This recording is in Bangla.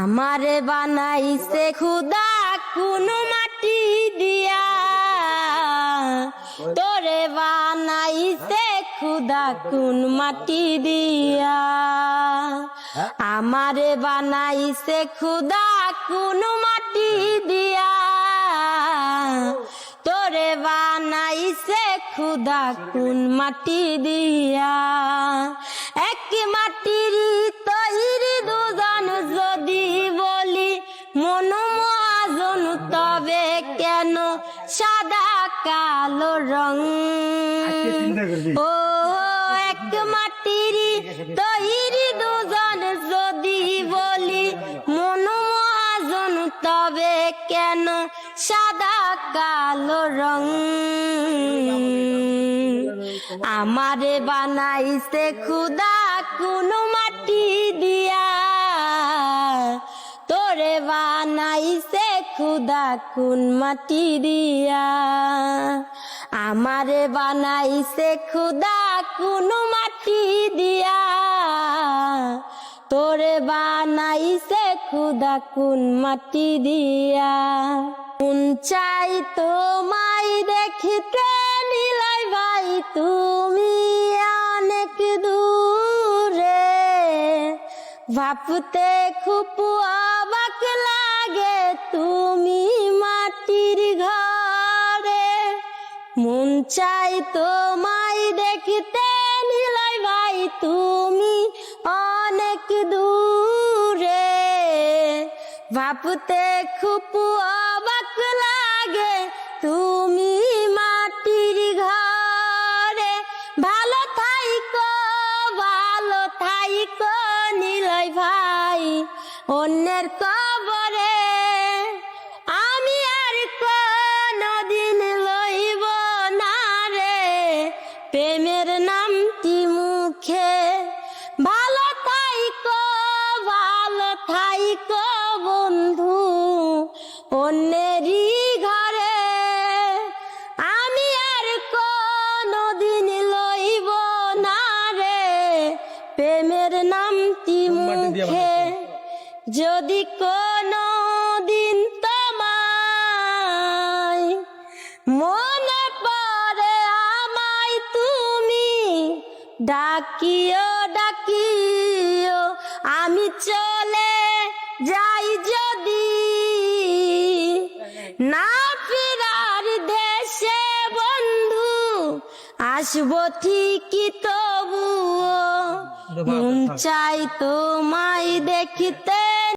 আমারে বানাইছে খুদা কোন মাটি দিয়া, তোরে বানাইছে খুদা কোন মাটি দিয়া। আমারে বানাইছে খুদা কোন মাটি দিয়া, তোরে বানাইছে খুদা কোন মাটি দিয়া। এক মাটির তৈরি দুজন যদি বলি মন মহাজন, তবে কেন সাদা কালো রং? ও এক মাটির তৈরি দুজন যদি বলি মন মহাজন, তবে কেন সাদা কালো রং? আমারে বানাইছে খুদা কোন মাটি দিয়া, তোরে বানাইছে খুদা কোন মাটি দিয়া। আমারে বানাইছে খুদা কোন মাটি দিয়া, তোরে বানাইছে খুদা কোন মাটি দিয়া। মন চাই তোমায় দেখিতে নিলাই ভাই তুমি অনেক দূরে, ভাবতে খুব অবাক লাগে তুমি মাটির ঘরে। মন চাই তোমায় দেখিতে নিলাই ভাই তুমি অনেক দূরে, ভাবতে খুব অবাক লাগে তুমি মাটির ঘরে। ভালো থাইকো নিলয় ভাই অন্যের কবরে, আমি আর কোনদিন লইব না রে প্রেমের নামটি মুখে। ভালো থাইকো বন্ধু অন্যেরই ঘরে, আমি আর কোনদিন লইব না রে প্রেমের নামটি মুখে। যদি কোনদিন তোমায় মনে পড়ে আমায় তুমি ডাকিও, আমি চলে যাই যদি না ফিরার দেশে বন্ধু, আসবো ঠিকই তবুও। মন চাই তোমায় দেখিতে